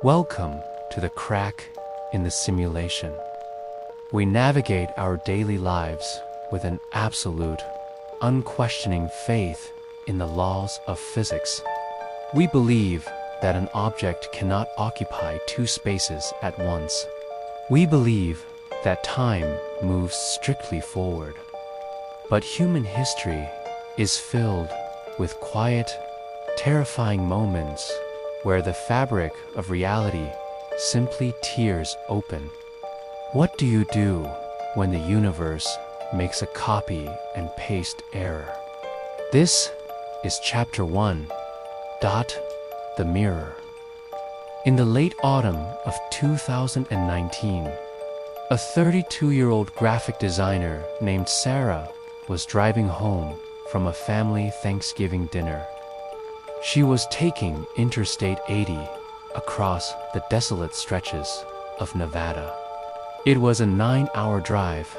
Welcome to the crack in the simulation. We navigate our daily lives with an absolute, unquestioning faith in the laws of physics. We believe that an object cannot occupy two spaces at once. We believe that time moves strictly forward. But human history is filled with quiet, terrifying moments where the fabric of reality simply tears open. What do you do when the universe makes a copy and paste error? This is Chapter 1, The Mirror. In the late autumn of 2019, a 32-year-old graphic designer named Sarah was driving home from a family Thanksgiving dinner. She was taking Interstate 80 across the desolate stretches of Nevada. It was a 9-hour drive,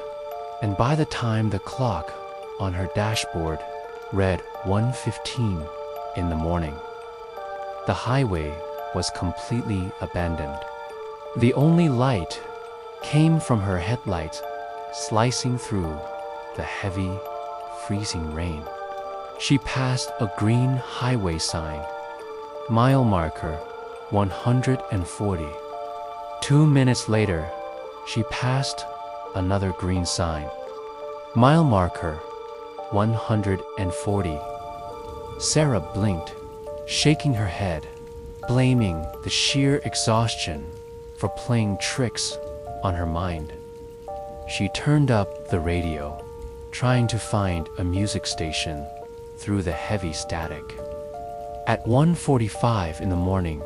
and by the time the clock on her dashboard read 1:15 in the morning, the highway was completely abandoned. The only light came from her headlights slicing through the heavy, freezing rain. She passed a green highway sign, mile marker 140. 2 minutes later, she passed another green sign, mile marker 140. Sarah blinked, shaking her head, blaming the sheer exhaustion for playing tricks on her mind. She turned up the radio, trying to find a music station through the heavy static. At 1:45 in the morning,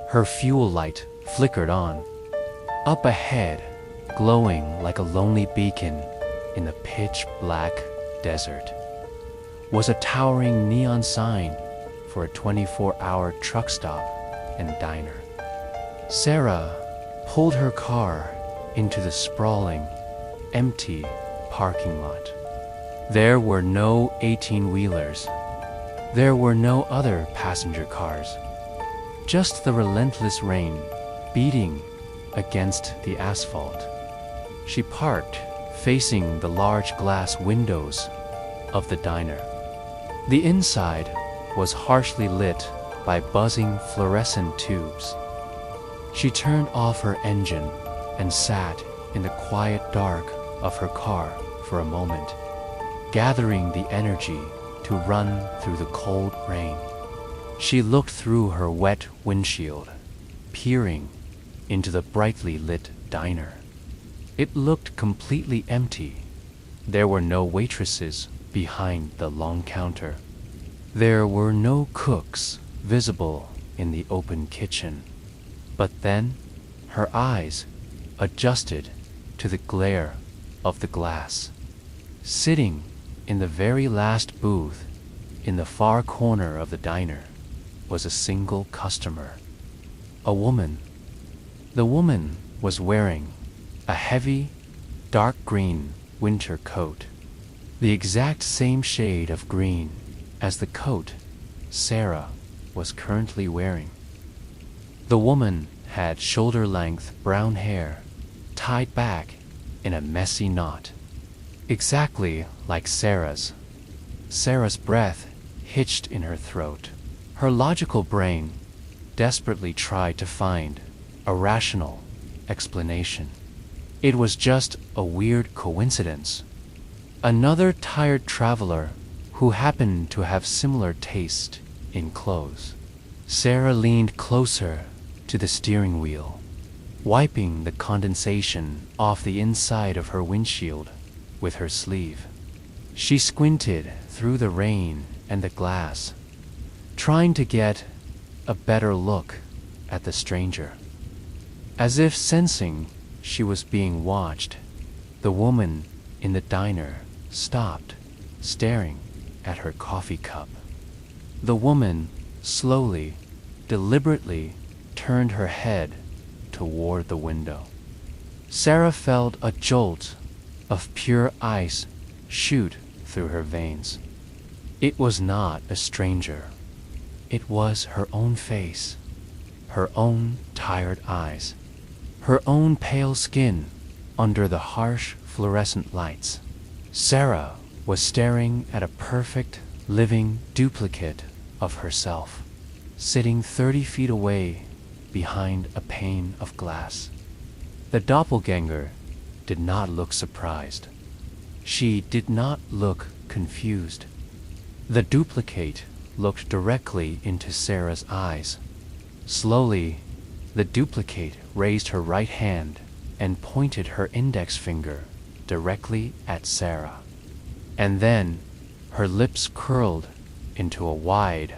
her fuel light flickered on. Up ahead, glowing like a lonely beacon in the pitch-black desert, was a towering neon sign for a 24-hour truck stop and diner. Sarah pulled her car into the sprawling, empty parking lot. There were no 18-wheelers. There were no other passenger cars. Just the relentless rain beating against the asphalt. She parked facing the large glass windows of the diner. The inside was harshly lit by buzzing fluorescent tubes. She turned off her engine and sat in the quiet dark of her car for a moment, gathering the energy to run through the cold rain. She looked through her wet windshield, peering into the brightly lit diner. It looked completely empty. There were no waitresses behind the long counter. There were no cooks visible in the open kitchen. But then, her eyes adjusted to the glare of the glass. Sitting in the very last booth in the far corner of the diner was a single customer, a woman. The woman was wearing a heavy, dark green winter coat, the exact same shade of green as the coat Sarah was currently wearing. The woman had shoulder-length brown hair tied back in a messy knot, exactly like Sarah's. Sarah's breath hitched in her throat. Her logical brain desperately tried to find a rational explanation. It was just a weird coincidence. Another tired traveler who happened to have similar taste in clothes. Sarah leaned closer to the steering wheel, wiping the condensation off the inside of her windshield with her sleeve. She squinted through the rain and the glass, trying to get a better look at the stranger. As if sensing she was being watched, the woman in the diner stopped, staring at her coffee cup. The woman slowly, deliberately turned her head toward the window. Sarah felt a jolt of pure ice shoot through her veins. It was not a stranger. It was her own face. her own tired eyes, her own pale skin under the harsh fluorescent lights. Sarah was staring at a perfect, living duplicate of herself, sitting 30 feet away behind a pane of glass. The doppelganger did not look surprised. She did not look confused. The duplicate looked directly into Sarah's eyes. Slowly, the duplicate raised her right hand and pointed her index finger directly at Sarah. And then her lips curled into a wide,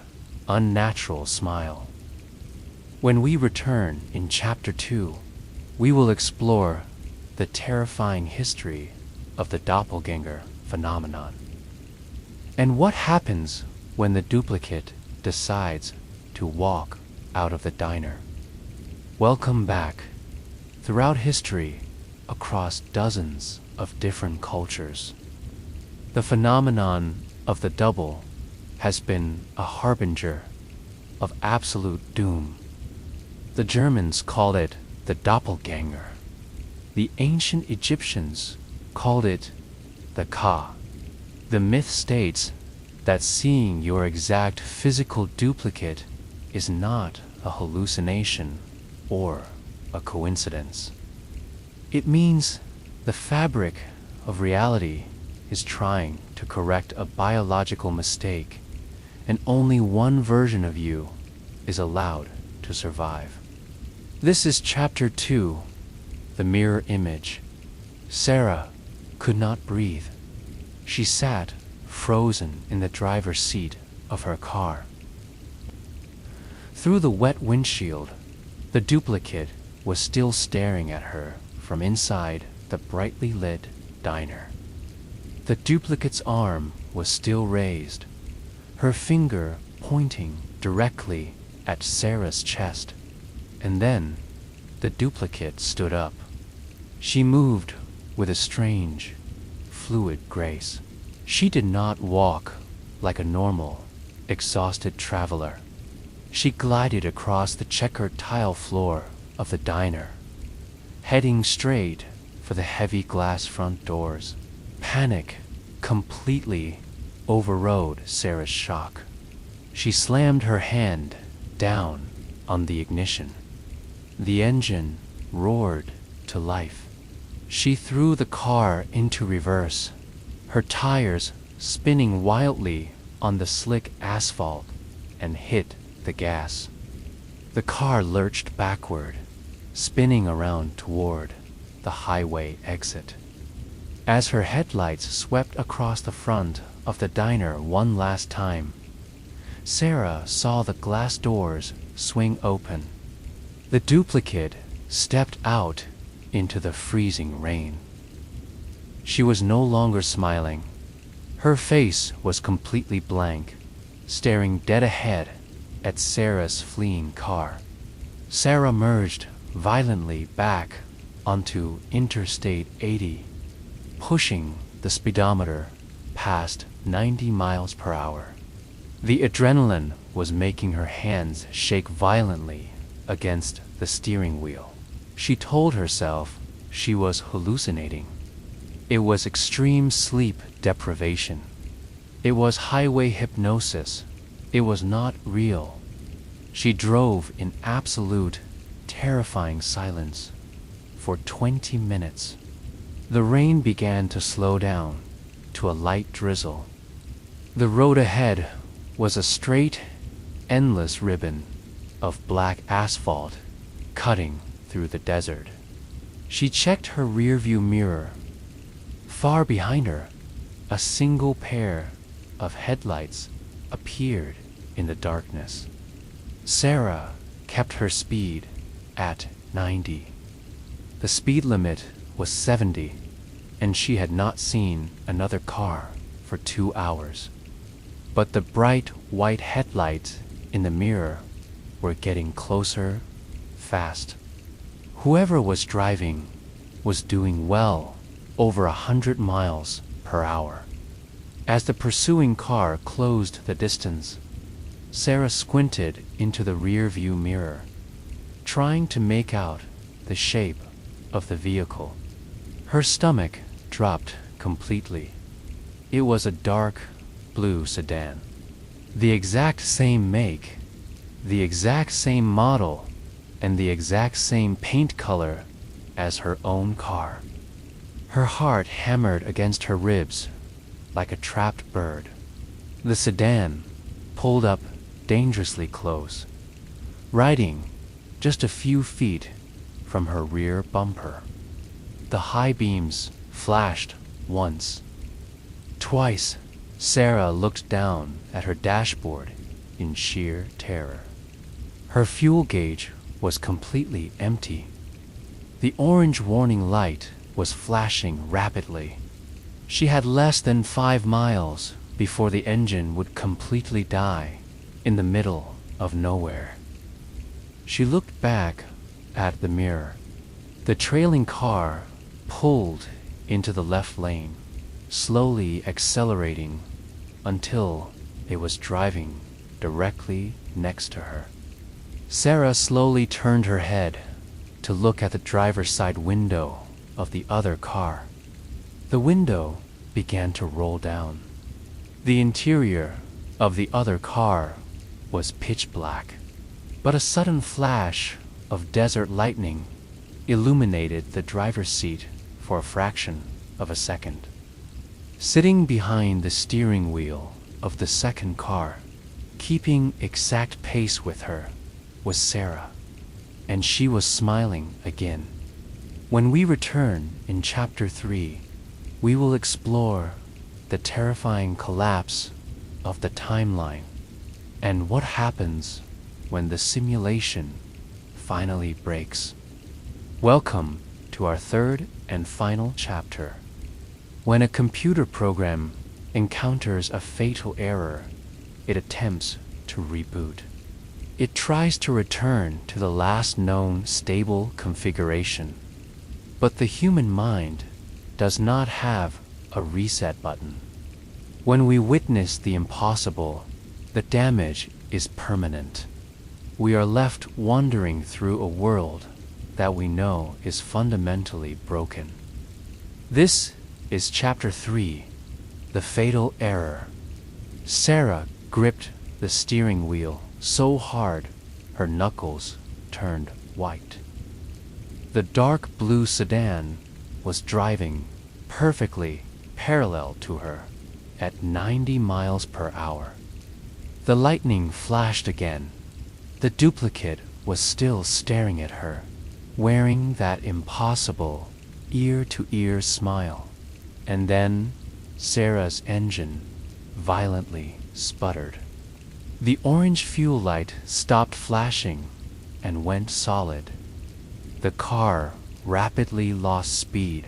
unnatural smile. When we return in Chapter 2, we will explore the terrifying history of the doppelganger phenomenon. And what happens when the duplicate decides to walk out of the diner? Welcome back. Throughout history, across dozens of different cultures, the phenomenon of the double has been a harbinger of absolute doom. The Germans called it the Doppelganger. The ancient Egyptians called it the Ka. The myth states that seeing your exact physical duplicate is not a hallucination or a coincidence. It means the fabric of reality is trying to correct a biological mistake, and only one version of you is allowed to survive. This is Chapter 2, The Mirror Image. Sarah could not breathe. She sat frozen in the driver's seat of her car. Through the wet windshield, the duplicate was still staring at her from inside the brightly lit diner. The duplicate's arm was still raised, her finger pointing directly at Sarah's chest. And then the duplicate stood up. She moved with a strange, fluid grace. She did not walk like a normal, exhausted traveler. She glided across the checkered tile floor of the diner, heading straight for the heavy glass front doors. Panic completely overrode Sarah's shock. She slammed her hand down on the ignition. The engine roared to life. She threw the car into reverse, her tires spinning wildly on the slick asphalt, and hit the gas. The car lurched backward, spinning around toward the highway exit. As her headlights swept across the front of the diner one last time, Sarah saw the glass doors swing open. The duplicate stepped out into the freezing rain. She was no longer smiling. Her face was completely blank, staring dead ahead at Sarah's fleeing car. Sarah merged violently back onto Interstate 80, pushing the speedometer past 90 miles per hour. The adrenaline was making her hands shake violently against the steering wheel. She told herself she was hallucinating. It was extreme sleep deprivation. It was highway hypnosis. It was not real. She drove in absolute, terrifying silence for 20 minutes. The rain began to slow down to a light drizzle. The road ahead was a straight, endless ribbon of black asphalt cutting through the desert. She checked her rearview mirror. Far behind her, a single pair of headlights appeared in the darkness. Sarah kept her speed at 90. The speed limit was 70, and she had not seen another car for 2 hours. But the bright white headlights in the mirror were getting closer fast. Whoever was driving was doing well over 100 miles per hour. As the pursuing car closed the distance, Sarah squinted into the rear view mirror. trying to make out the shape of the vehicle. Her stomach dropped completely. It was a dark blue sedan. The exact same make, the exact same model, and the exact same paint color as her own car. Her heart hammered against her ribs like a trapped bird. The sedan pulled up dangerously close, riding just a few feet from her rear bumper. The high beams flashed once. Twice, Sarah looked down at her dashboard in sheer terror. Her fuel gauge was completely empty. The orange warning light was flashing rapidly. She had less than 5 miles before the engine would completely die in the middle of nowhere. She looked back at the mirror. The trailing car pulled into the left lane, slowly accelerating until it was driving directly next to her. Sarah slowly turned her head to look at the driver's side window of the other car. The window began to roll down. The interior of the other car was pitch black, but a sudden flash of desert lightning illuminated the driver's seat for a fraction of a second. Sitting behind the steering wheel of the second car, keeping exact pace with her, was Sarah, and she was smiling again. When we return in Chapter 3, we will explore the terrifying collapse of the timeline and what happens when the simulation finally breaks. Welcome to our third and final chapter. When a computer program encounters a fatal error, it attempts to reboot. It tries to return to the last known stable configuration. But the human mind does not have a reset button. When we witness the impossible, the damage is permanent. We are left wandering through a world that we know is fundamentally broken. This is Chapter 3, The Fatal Error. Sarah gripped the steering wheel so hard her knuckles turned white. The dark blue sedan was driving perfectly parallel to her at 90 miles per hour. The lightning flashed again. The duplicate was still staring at her, wearing that impossible ear-to-ear smile. And then Sarah's engine violently sputtered. The orange fuel light stopped flashing and went solid. The car rapidly lost speed.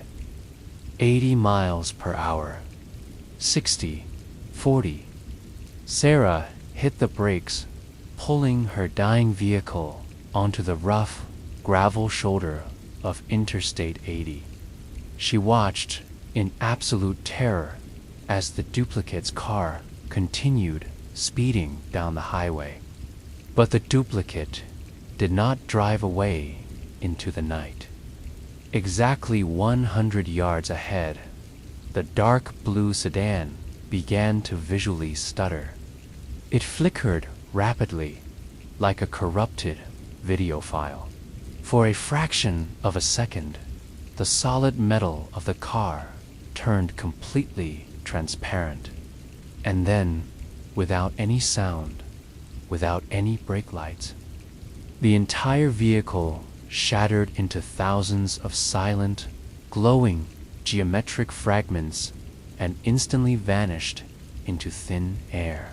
80 miles per hour. 60, 40. Sarah hit the brakes, pulling her dying vehicle onto the rough gravel shoulder of Interstate 80. She watched in absolute terror as the duplicate's car continued speeding down the highway. But the duplicate did not drive away into the night. Exactly 100 yards ahead, the dark blue sedan began to visually stutter. It flickered rapidly, like a corrupted video file. For a fraction of a second, the solid metal of the car turned completely transparent. And then, without any sound, without any brake lights, the entire vehicle shattered into thousands of silent, glowing, geometric fragments and instantly vanished into thin air.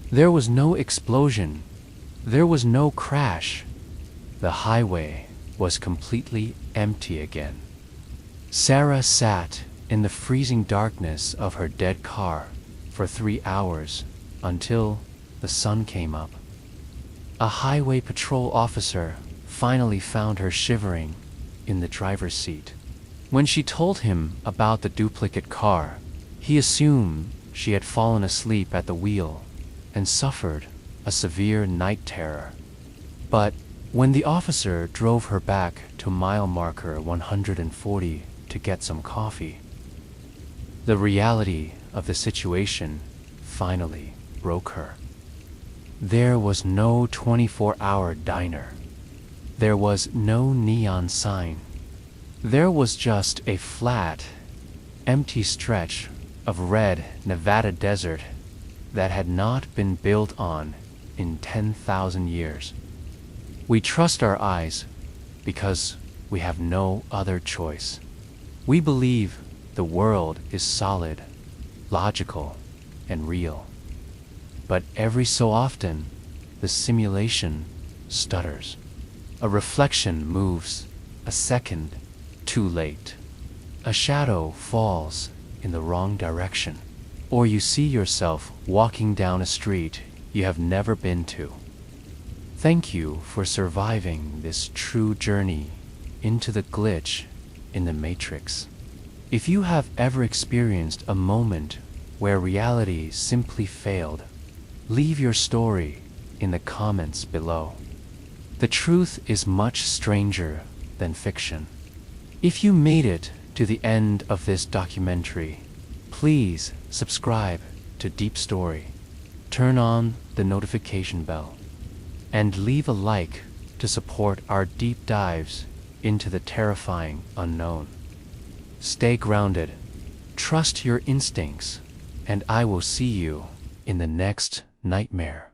There was no explosion. There was no crash. The highway was completely empty again. Sarah sat in the freezing darkness of her dead car for 3 hours until the sun came up. A highway patrol officer finally found her shivering in the driver's seat. When she told him about the duplicate car, he assumed she had fallen asleep at the wheel and suffered a severe night terror. But When the officer drove her back to mile marker 140 to get some coffee, the reality of the situation finally broke her. There was no 24-hour diner. There was no neon sign. There was just a flat, empty stretch of red Nevada desert that had not been built on in 10,000 years. We trust our eyes because we have no other choice. We believe the world is solid, logical, and real. But every so often, the simulation stutters. A reflection moves a second too late. A shadow falls in the wrong direction. Or you see yourself walking down a street you have never been to. Thank you for surviving this true journey into the glitch in the Matrix. If you have ever experienced a moment where reality simply failed, leave your story in the comments below. The truth is much stranger than fiction. If you made it to the end of this documentary, please subscribe to Deep Story, turn on the notification bell, and leave a like to support our deep dives into the terrifying unknown. Stay grounded, trust your instincts, and I will see you in the next nightmare.